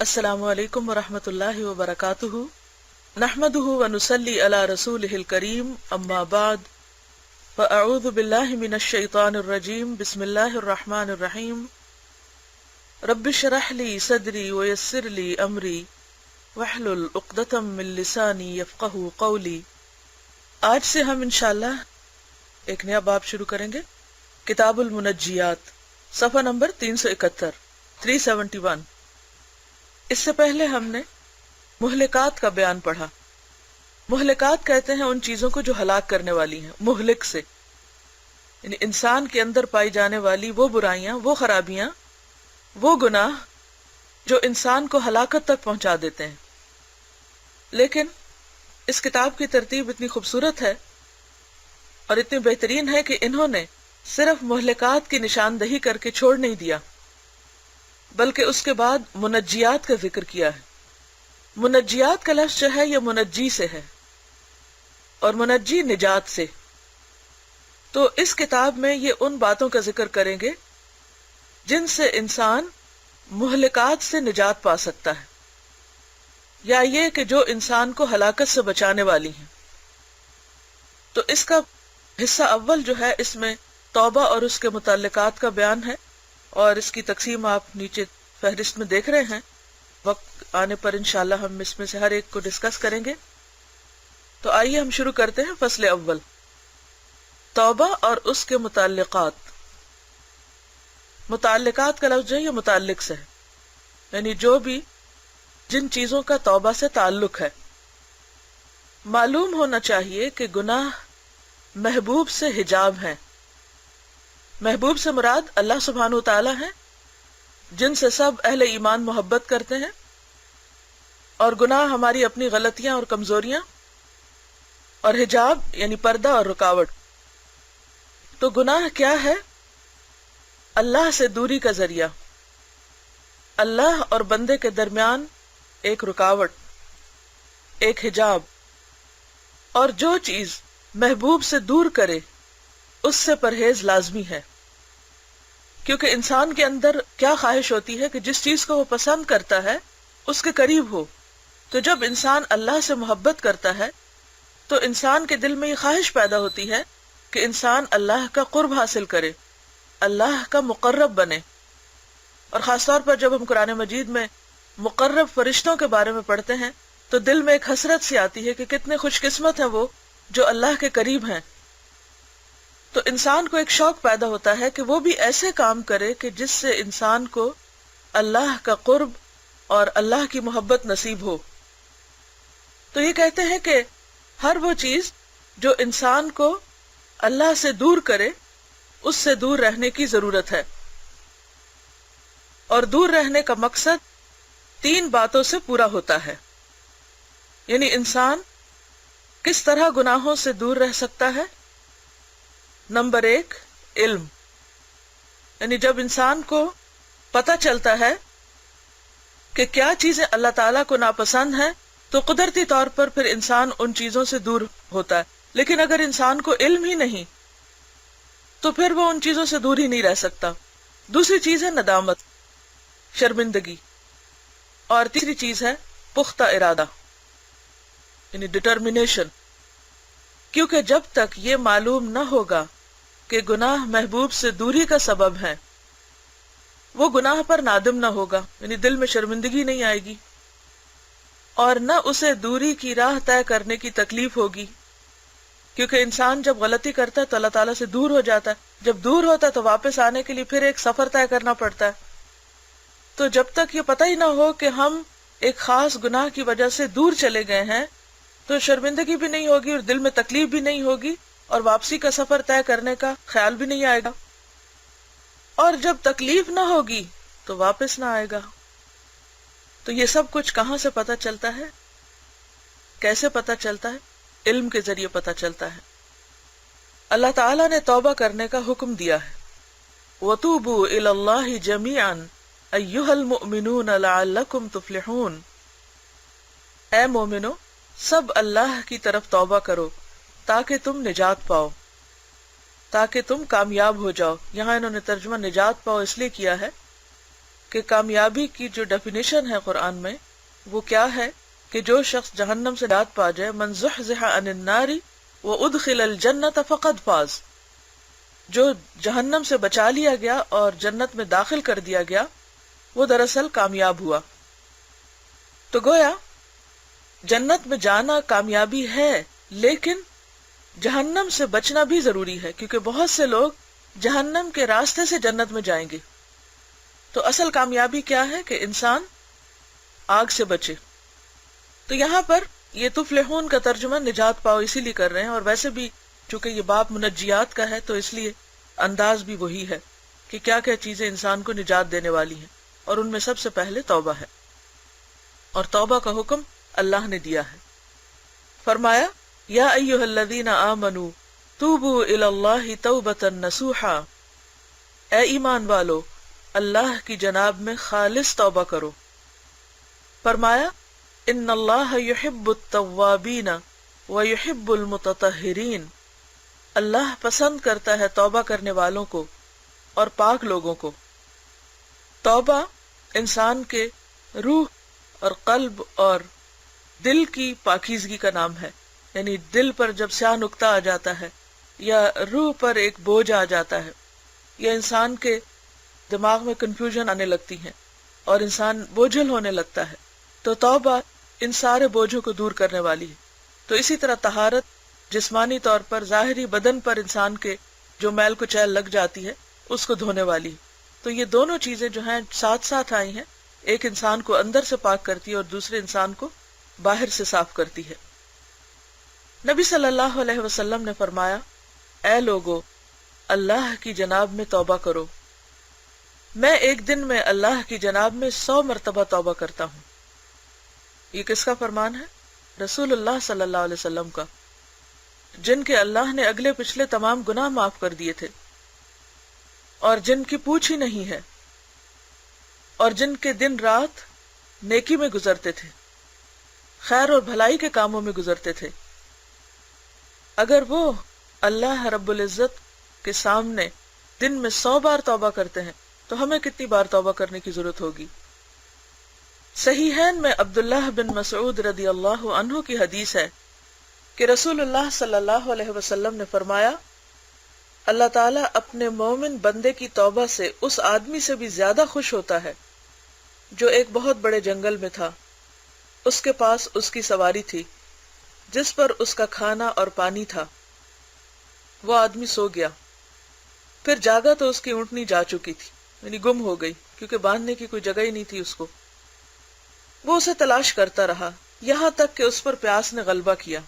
السلام علیکم ورحمۃ اللہ وبرکاتہ نحمده ونصلی علی رسولہ الکریم اما بعد فاعوذ باللہ من الشیطان الرجیم بسم اللہ الرحمن الرحیم رب اشرح لی صدری ویسر لی امری واحلل عقدۃ من لسانی یفقہوا قولی۔ آج سے ہم انشاءاللہ ایک نیا باب شروع کریں گے، کتاب المنجیات، صفحہ نمبر 371۔ اس سے پہلے ہم نے مہلکات کا بیان پڑھا۔ مہلکات کہتے ہیں ان چیزوں کو جو ہلاک کرنے والی ہیں، مہلک سے یعنی انسان کے اندر پائی جانے والی وہ برائیاں، وہ خرابیاں، وہ گناہ جو انسان کو ہلاکت تک پہنچا دیتے ہیں۔ لیکن اس کتاب کی ترتیب اتنی خوبصورت ہے اور اتنی بہترین ہے کہ انہوں نے صرف مہلکات کی نشاندہی کر کے چھوڑ نہیں دیا، بلکہ اس کے بعد منجیات کا ذکر کیا ہے۔ منجیات کا لفظ جو ہے یہ منجی سے ہے اور منجی نجات سے۔ تو اس کتاب میں یہ ان باتوں کا ذکر کریں گے جن سے انسان مہلکات سے نجات پا سکتا ہے، یا یہ کہ جو انسان کو ہلاکت سے بچانے والی ہیں۔ تو اس کا حصہ اول جو ہے اس میں توبہ اور اس کے متعلقات کا بیان ہے، اور اس کی تقسیم آپ نیچے فہرست میں دیکھ رہے ہیں۔ وقت آنے پر انشاءاللہ ہم اس میں سے ہر ایک کو ڈسکس کریں گے۔ تو آئیے ہم شروع کرتے ہیں فصل اول، توبہ اور اس کے متعلقات۔ متعلقات کا لفظ جو ہے یہ متعلق سے ہے، یعنی جو بھی جن چیزوں کا توبہ سے تعلق ہے۔ معلوم ہونا چاہیے کہ گناہ محبوب سے حجاب ہیں۔ محبوب سے مراد اللہ سبحانہ وتعالی ہے، جن سے سب اہل ایمان محبت کرتے ہیں، اور گناہ ہماری اپنی غلطیاں اور کمزوریاں، اور حجاب یعنی پردہ اور رکاوٹ۔ تو گناہ کیا ہے؟ اللہ سے دوری کا ذریعہ، اللہ اور بندے کے درمیان ایک رکاوٹ، ایک حجاب۔ اور جو چیز محبوب سے دور کرے اس سے پرہیز لازمی ہے، کیونکہ انسان کے اندر کیا خواہش ہوتی ہے کہ جس چیز کو وہ پسند کرتا ہے اس کے قریب ہو۔ تو جب انسان اللہ سے محبت کرتا ہے تو انسان کے دل میں یہ خواہش پیدا ہوتی ہے کہ انسان اللہ کا قرب حاصل کرے، اللہ کا مقرب بنے۔ اور خاص طور پر جب ہم قرآن مجید میں مقرب فرشتوں کے بارے میں پڑھتے ہیں تو دل میں ایک حسرت سی آتی ہے کہ کتنے خوش قسمت ہیں وہ جو اللہ کے قریب ہیں۔ تو انسان کو ایک شوق پیدا ہوتا ہے کہ وہ بھی ایسے کام کرے کہ جس سے انسان کو اللہ کا قرب اور اللہ کی محبت نصیب ہو۔ تو یہ کہتے ہیں کہ ہر وہ چیز جو انسان کو اللہ سے دور کرے اس سے دور رہنے کی ضرورت ہے، اور دور رہنے کا مقصد 3 باتوں سے پورا ہوتا ہے۔ یعنی انسان کس طرح گناہوں سے دور رہ سکتا ہے؟ نمبر 1، علم، یعنی جب انسان کو پتہ چلتا ہے کہ کیا چیزیں اللہ تعالیٰ کو ناپسند ہیں تو قدرتی طور پر پھر انسان ان چیزوں سے دور ہوتا ہے۔ لیکن اگر انسان کو علم ہی نہیں تو پھر وہ ان چیزوں سے دور ہی نہیں رہ سکتا۔ دوسری چیز ہے ندامت، شرمندگی، اور تیسری چیز ہے پختہ ارادہ یعنی ڈٹرمنیشن، کیونکہ جب تک یہ معلوم نہ ہوگا کہ گناہ محبوب سے دوری کا سبب ہے وہ گناہ پر نادم نہ ہوگا، یعنی دل میں شرمندگی نہیں آئے گی، اور نہ اسے دوری کی راہ طے کرنے کی تکلیف ہوگی، کیونکہ انسان جب غلطی کرتا ہے تو اللہ تعالیٰ سے دور ہو جاتا ہے، جب دور ہوتا ہے تو واپس آنے کے لیے پھر ایک سفر طے کرنا پڑتا ہے۔ تو جب تک یہ پتہ ہی نہ ہو کہ ہم ایک خاص گناہ کی وجہ سے دور چلے گئے ہیں تو شرمندگی بھی نہیں ہوگی اور دل میں تکلیف بھی نہیں ہوگی، اور واپسی کا سفر طے کرنے کا خیال بھی نہیں آئے گا، اور جب تکلیف نہ ہوگی تو واپس نہ آئے گا۔ تو یہ سب کچھ کہاں سے پتہ چلتا ہے؟ کیسے پتہ چلتا ہے؟ علم کے ذریعے پتہ چلتا ہے۔ اللہ تعالیٰ نے توبہ کرنے کا حکم دیا ہے، وَتُوبُوا إِلَى اللَّهِ جَمِيعًا أَيُّهَا الْمُؤْمِنُونَ لَعَلَّكُمْ تُفْلِحُونَ۔ اے مومنو، سب اللہ کی طرف توبہ کرو تاکہ تم نجات پاؤ، تاکہ تم کامیاب ہو جاؤ۔ یہاں انہوں نے ترجمہ نجات پاؤ اس لیے کیا ہے کہ کامیابی کی جو ڈیفینیشن ہے قرآن میں وہ کیا ہے کہ جو شخص جہنم سے نجات پا جائے، من زحزح عن النار وادخل الجنۃ فقد فاز، جو جہنم سے بچا لیا گیا اور جنت میں داخل کر دیا گیا وہ دراصل کامیاب ہوا۔ تو گویا جنت میں جانا کامیابی ہے، لیکن جہنم سے بچنا بھی ضروری ہے، کیونکہ بہت سے لوگ جہنم کے راستے سے جنت میں جائیں گے۔ تو اصل کامیابی کیا ہے کہ انسان آگ سے بچے۔ تو یہاں پر یہ تفلحون کا ترجمہ نجات پاؤ اسی لیے کر رہے ہیں، اور ویسے بھی چونکہ یہ باب منجیات کا ہے تو اس لیے انداز بھی وہی ہے کہ کیا کیا چیزیں انسان کو نجات دینے والی ہیں، اور ان میں سب سے پہلے توبہ ہے، اور توبہ کا حکم اللہ نے دیا ہے۔ فرمایا یا ایھا الذین آمنوا توبوا الی اللہ توبۃ نصوحا، اے ایمان والو اللہ کی جناب میں خالص توبہ کرو۔ فرمایا ان اللہ یحب التوابین ویحب المتطہرین، اللہ پسند کرتا ہے توبہ کرنے والوں کو اور پاک لوگوں کو۔ توبہ انسان کے روح اور قلب اور دل کی پاکیزگی کا نام ہے، یعنی دل پر جب سیاہ نقطہ آ جاتا ہے یا روح پر ایک بوجھ آ جاتا ہے یا انسان کے دماغ میں کنفیوژن آنے لگتی ہے اور انسان بوجھل ہونے لگتا ہے، تو توبہ ان سارے بوجھوں کو دور کرنے والی ہے۔ تو اسی طرح طہارت جسمانی طور پر ظاہری بدن پر انسان کے جو میل کچیل لگ جاتی ہے اس کو دھونے والی ہے۔ تو یہ دونوں چیزیں جو ہیں ساتھ ساتھ آئی ہیں، ایک انسان کو اندر سے پاک کرتی ہے اور دوسرے انسان کو باہر سے صاف کرتی ہے۔ نبی صلی اللہ علیہ وسلم نے فرمایا اے لوگو اللہ کی جناب میں توبہ کرو، میں ایک دن میں اللہ کی جناب میں 100 مرتبہ توبہ کرتا ہوں۔ یہ کس کا فرمان ہے؟ رسول اللہ صلی اللہ علیہ وسلم کا، جن کے اللہ نے اگلے پچھلے تمام گناہ معاف کر دیے تھے، اور جن کی پوچھ ہی نہیں ہے، اور جن کے دن رات نیکی میں گزرتے تھے، خیر اور بھلائی کے کاموں میں گزرتے تھے۔ اگر وہ اللہ رب العزت کے سامنے دن میں 100 بار توبہ کرتے ہیں تو ہمیں کتنی بار توبہ کرنے کی ضرورت ہوگی؟ صحیحین میں عبداللہ بن مسعود رضی اللہ عنہ کی حدیث ہے کہ رسول اللہ صلی اللہ علیہ وسلم نے فرمایا اللہ تعالیٰ اپنے مومن بندے کی توبہ سے اس آدمی سے بھی زیادہ خوش ہوتا ہے جو ایک بہت بڑے جنگل میں تھا، اس کے پاس اس کی سواری تھی جس پر اس کا کھانا اور پانی تھا، وہ آدمی سو گیا، پھر جاگا تو اس کی اونٹنی جا چکی تھی، یعنی گم ہو گئی، کیونکہ باندھنے کی کوئی جگہ ہی نہیں تھی اس کو۔ وہ اسے تلاش کرتا رہا یہاں تک کہ اس پر پیاس نے غلبہ کیا،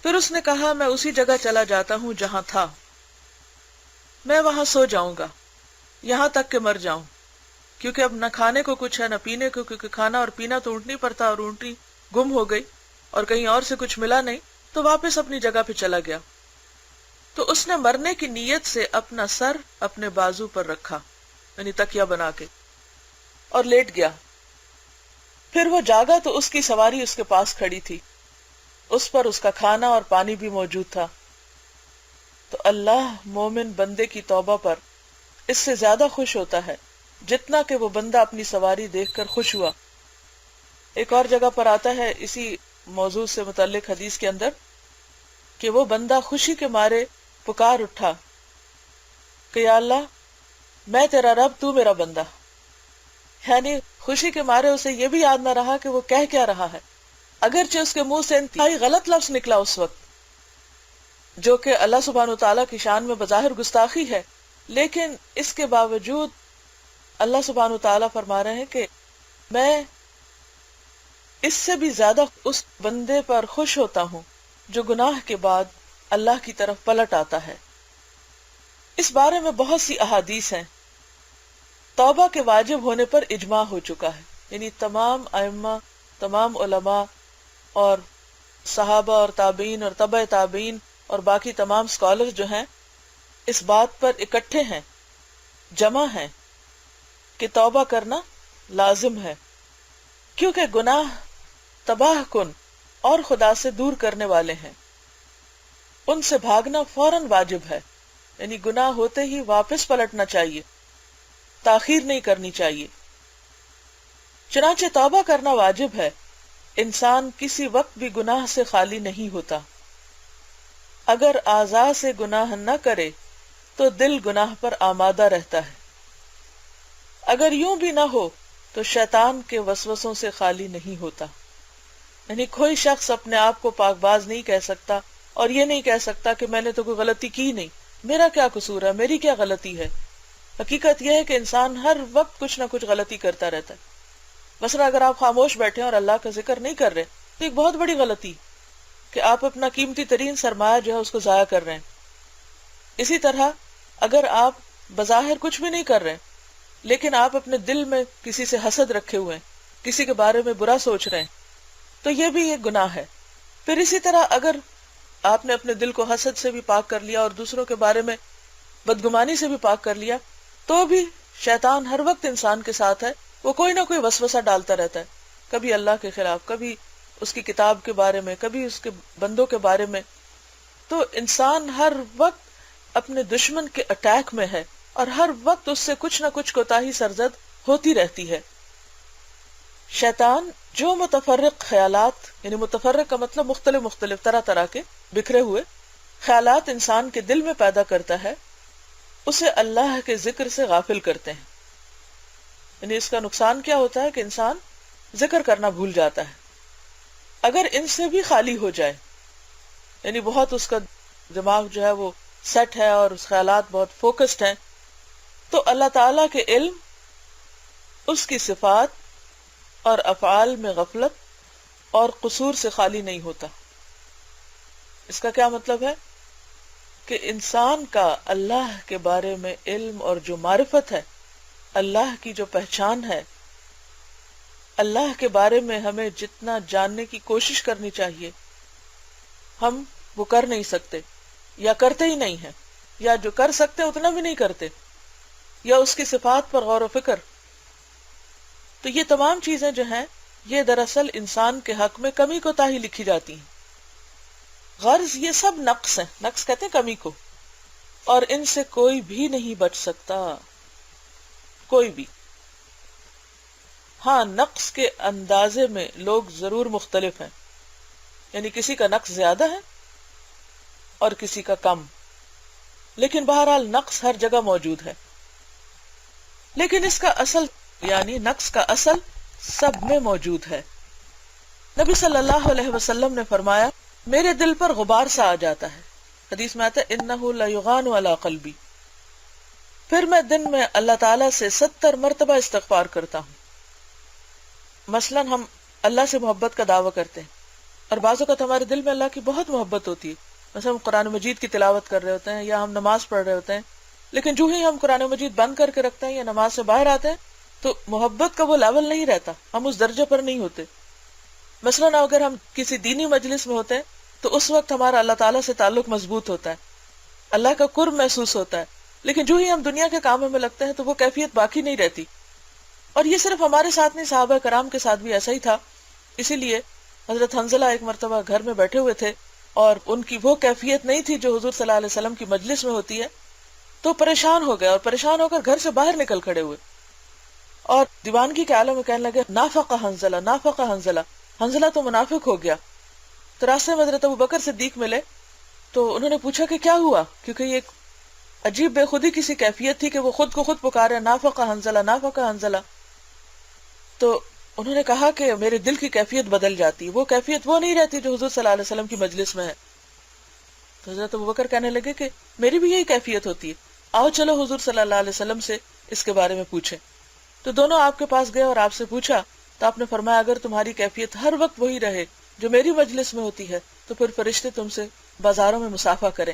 پھر اس نے کہا میں اسی جگہ چلا جاتا ہوں جہاں تھا، میں وہاں سو جاؤں گا یہاں تک کہ مر جاؤں، کیونکہ اب نہ کھانے کو کچھ ہے نہ پینے کو، کیونکہ کھانا اور پینا تو اونٹنی پر تھا اور اونٹنی گم ہو گئی اور کہیں اور سے کچھ ملا نہیں، تو واپس اپنی جگہ پہ چلا گیا۔ تو اس نے مرنے کی نیت سے اپنا سر اپنے بازو پر رکھا، یعنی تکیہ بنا کے، اور لیٹ گیا۔ پھر وہ جاگا تو اس کی سواری اس کے پاس کھڑی تھی، اس پر اس کا کھانا اور پانی بھی موجود تھا۔ تو اللہ مومن بندے کی توبہ پر اس سے زیادہ خوش ہوتا ہے جتنا کہ وہ بندہ اپنی سواری دیکھ کر خوش ہوا۔ ایک اور جگہ پر آتا ہے اسی موضوع سے متعلق حدیث کے اندر کہ وہ بندہ خوشی کے مارے پکار اٹھا کہ یا اللہ میں تیرا رب تو میرا بندہ، یعنی خوشی کے مارے اسے یہ بھی یاد نہ رہا کہ وہ کہہ کیا رہا ہے، اگرچہ اس کے منہ سے انتہائی غلط لفظ نکلا اس وقت جو کہ اللہ سبحانہ وتعالیٰ کی شان میں بظاہر گستاخی ہے، لیکن اس کے باوجود اللہ سبحانہ وتعالیٰ فرما رہے ہیں کہ میں اس سے بھی زیادہ اس بندے پر خوش ہوتا ہوں جو گناہ کے بعد اللہ کی طرف پلٹ آتا ہے۔ اس بارے میں بہت سی احادیث ہیں۔ توبہ کے واجب ہونے پر اجماع ہو چکا ہے، یعنی تمام ائمہ، تمام علماء اور صحابہ اور تابعین اور تبع تابعین اور باقی تمام اسکالرز جو ہیں اس بات پر اکٹھے ہیں، جمع ہیں کہ توبہ کرنا لازم ہے، کیونکہ گناہ تباہ کن اور خدا سے دور کرنے والے ہیں، ان سے بھاگنا فوراً واجب ہے، یعنی گناہ ہوتے ہی واپس پلٹنا چاہیے۔ تاخیر نہیں کرنی چاہیے۔ چنانچہ توبہ کرنا واجب ہے، انسان کسی وقت بھی گناہ سے خالی نہیں ہوتا۔ اگر اعضاء سے گناہ نہ کرے تو دل گناہ پر آمادہ رہتا ہے۔ اگر یوں بھی نہ ہو تو شیطان کے وسوسوں سے خالی نہیں ہوتا۔ یعنی کوئی شخص اپنے آپ کو پاک باز نہیں کہہ سکتا اور یہ نہیں کہہ سکتا کہ میں نے تو کوئی غلطی کی نہیں، میرا کیا قصور ہے، میری کیا غلطی ہے۔ حقیقت یہ ہے کہ انسان ہر وقت کچھ نہ کچھ غلطی کرتا رہتا ہے۔ مثلا اگر آپ خاموش بیٹھے اور اللہ کا ذکر نہیں کر رہے تو ایک بہت بڑی غلطی کہ آپ اپنا قیمتی ترین سرمایہ جو ہے اس کو ضائع کر رہے ہیں۔ اسی طرح اگر آپ بظاہر کچھ بھی نہیں کر رہے لیکن آپ اپنے دل میں کسی سے حسد رکھے ہوئے ہیں، کسی کے بارے میں برا سوچ رہے ہیں، تو یہ بھی ایک گناہ ہے۔ پھر اسی طرح اگر آپ نے اپنے دل کو حسد سے بھی پاک کر لیا اور دوسروں کے بارے میں بدگمانی سے بھی پاک کر لیا، تو بھی شیطان ہر وقت انسان کے ساتھ ہے، وہ کوئی نہ کوئی وسوسہ ڈالتا رہتا ہے، کبھی اللہ کے خلاف، کبھی اس کی کتاب کے بارے میں، کبھی اس کے بندوں کے بارے میں۔ تو انسان ہر وقت اپنے دشمن کے اٹیک میں ہے اور ہر وقت اس سے کچھ نہ کچھ کوتاہی سرزد ہوتی رہتی ہے۔ شیطان جو متفرق خیالات، یعنی متفرق کا مطلب مختلف طرح طرح کے بکھرے ہوئے خیالات انسان کے دل میں پیدا کرتا ہے، اسے اللہ کے ذکر سے غافل کرتے ہیں۔ یعنی اس کا نقصان کیا ہوتا ہے کہ انسان ذکر کرنا بھول جاتا ہے۔ اگر ان سے بھی خالی ہو جائے، یعنی بہت اس کا دماغ جو ہے وہ سیٹ ہے اور اس خیالات بہت فوکسڈ ہیں، تو اللہ تعالی کے علم، اس کی صفات اور افعال میں غفلت اور قصور سے خالی نہیں ہوتا۔ اس کا کیا مطلب ہے کہ انسان کا اللہ کے بارے میں علم اور جو معرفت ہے، اللہ کی جو پہچان ہے، اللہ کے بارے میں ہمیں جتنا جاننے کی کوشش کرنی چاہیے ہم وہ کر نہیں سکتے، یا کرتے ہی نہیں ہیں، یا جو کر سکتے اتنا بھی نہیں کرتے، یا اس کی صفات پر غور و فکر۔ تو یہ تمام چیزیں جو ہیں یہ دراصل انسان کے حق میں کمی کوتاہی لکھی جاتی ہیں۔ غرض یہ سب نقص ہیں، نقص کہتے ہیں کمی کو، اور ان سے کوئی بھی نہیں بچ سکتا، کوئی بھی۔ ہاں، نقص کے اندازے میں لوگ ضرور مختلف ہیں، یعنی کسی کا نقص زیادہ ہے اور کسی کا کم، لیکن بہرحال نقص ہر جگہ موجود ہے۔ لیکن اس کا اصل، یعنی نقص کا اصل سب میں موجود ہے۔ نبی صلی اللہ علیہ وسلم نے فرمایا، میرے دل پر غبار سا آ جاتا ہے، حدیث میں آتا ہے انہ لیغان علی قلبی، پھر میں دن میں اللہ تعالیٰ سے 70 مرتبہ استغفار کرتا ہوں۔ مثلا ہم اللہ سے محبت کا دعویٰ کرتے ہیں اور بعض اوقات ہمارے دل میں اللہ کی بہت محبت ہوتی ہے، مثلا ہم قرآن مجید کی تلاوت کر رہے ہوتے ہیں یا ہم نماز پڑھ رہے ہوتے ہیں، لیکن جو ہی ہم قرآن مجید بند کر کے رکھتے ہیں یا نماز سے باہر آتے ہیں تو محبت کا وہ لیول نہیں رہتا، ہم اس درجے پر نہیں ہوتے۔ مثلا اگر ہم کسی دینی مجلس میں ہوتے ہیں تو اس وقت ہمارا اللہ تعالیٰ سے تعلق مضبوط ہوتا ہے، اللہ کا قرب محسوس ہوتا ہے، لیکن جو ہی ہم دنیا کے کاموں میں لگتے ہیں تو وہ کیفیت باقی نہیں رہتی۔ اور یہ صرف ہمارے ساتھ نہیں، صحابہ کرام کے ساتھ بھی ایسا ہی تھا۔ اسی لیے حضرت حنظلہ ایک مرتبہ گھر میں بیٹھے ہوئے تھے اور ان کی وہ کیفیت نہیں تھی جو حضور صلی اللہ علیہ وسلم کی مجلس میں ہوتی ہے، تو پریشان ہو گئے اور پریشان ہو کر گھر سے باہر نکل کھڑے ہوئے اور دیوانگی کے عالم میں کہنے لگے، نافق حنظلہ، نافق حنظلہ، حنظلہ تو منافق ہو گیا۔ تو راستے میں حضرت ابوبکر صدیق ملے تو انہوں نے پوچھا کہ کیا ہوا، کیونکہ یہ ایک عجیب بے خودی کی سی کیفیت تھی کہ وہ خود کو خود پکارے، نافق حنظلہ، نافق حنظلہ۔ تو انہوں نے کہا کہ میرے دل کی کیفیت بدل جاتی ہے، وہ کیفیت وہ نہیں رہتی جو حضور صلی اللہ علیہ وسلم کی مجلس میں ہے۔ تو حضرت ابوبکر کہنے لگے کہ میری بھی یہی کیفیت ہوتی ہے، آؤ چلو حضور صلی اللہ علیہ وسلم سے اس کے بارے میں پوچھیں۔ تو دونوں آپ کے پاس گئے اور آپ سے پوچھا تو آپ نے فرمایا، اگر تمہاری کیفیت ہر وقت وہی رہے جو میری مجلس میں ہوتی ہے تو پھر فرشتے تم سے بازاروں میں مصافحہ کریں،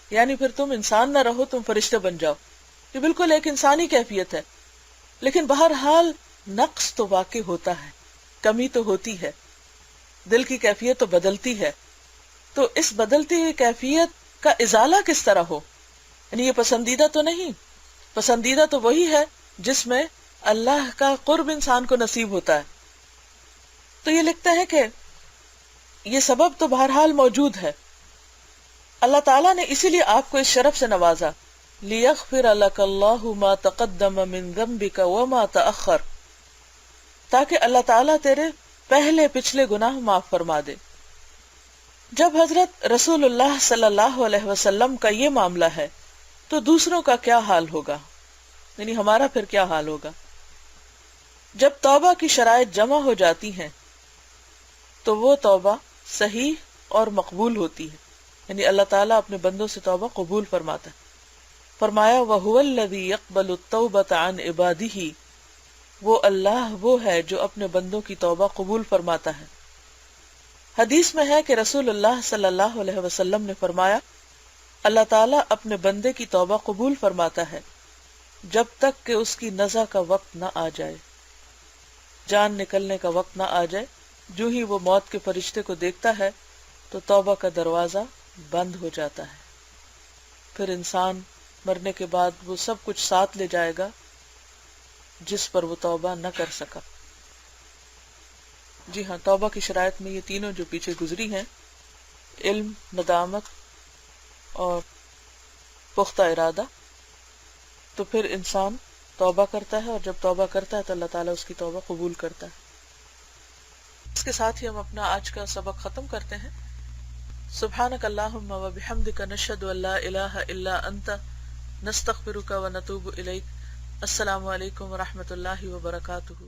یعنی پھر تم انسان نہ رہو، تم فرشتے بن جاؤ۔ یہ بالکل ایک انسانی کیفیت ہے، لیکن بہرحال نقص تو واقع ہوتا ہے، کمی تو ہوتی ہے، دل کی کیفیت تو بدلتی ہے۔ تو اس بدلتی ہوئی کیفیت کا ازالہ کس طرح ہو، یعنی یہ پسندیدہ تو نہیں، پسندیدہ تو وہی ہے جس میں اللہ کا قرب انسان کو نصیب ہوتا ہے۔ تو یہ لکھتا ہے کہ یہ سبب تو بہرحال موجود ہے، اللہ تعالیٰ نے اسی لیے آپ کو اس شرف سے نوازا لِيَغْفِرَ لَكَ اللَّهُ مَا تَقَدَّمَ مِن ذَنبِكَ وَمَا تَأَخَّرَ، تاکہ اللہ تعالیٰ تیرے پہلے پچھلے گناہ معاف فرما دے۔ جب حضرت رسول اللہ صلی اللہ علیہ وسلم کا یہ معاملہ ہے تو دوسروں کا کیا حال ہوگا، یعنی ہمارا پھر کیا حال ہوگا؟ جب توبہ کی شرائط جمع ہو جاتی ہیں تو وہ توبہ صحیح اور مقبول ہوتی ہے، یعنی اللہ تعالیٰ اپنے بندوں سے توبہ قبول فرماتا ہے۔ فرمایا وَهُوَ الَّذِي يَقْبَلُ التَّوْبَةَ عَنْ عِبَادِهِ، وہ اللہ وہ ہے جو اپنے بندوں کی توبہ قبول فرماتا ہے۔ حدیث میں ہے کہ رسول اللہ صلی اللہ علیہ وسلم نے فرمایا اللہ تعالیٰ اپنے بندے کی توبہ قبول فرماتا ہے جب تک کہ اس کی نزع کا وقت نہ آ جائے، جان نکلنے کا وقت نہ آ جائے۔ جو ہی وہ موت کے فرشتے کو دیکھتا ہے تو توبہ کا دروازہ بند ہو جاتا ہے، پھر انسان مرنے کے بعد وہ سب کچھ ساتھ لے جائے گا جس پر وہ توبہ نہ کر سکا۔ جی ہاں، توبہ کی شرائط میں یہ تینوں جو پیچھے گزری ہیں، علم، ندامت اور پختہ ارادہ، تو پھر انسان توبہ کرتا ہے، اور جب توبہ کرتا ہے تو اللہ تعالیٰ اس کی توبہ قبول کرتا ہے۔ اس کے ساتھ ہی ہم اپنا آج کا سبق ختم کرتے ہیں۔ سبحانک اللہم و بحمدک، نشہد ان لا الہ الا انت، نستغفرک و نتوب الیک۔ السلام علیکم و رحمۃ اللہ وبرکاتہ۔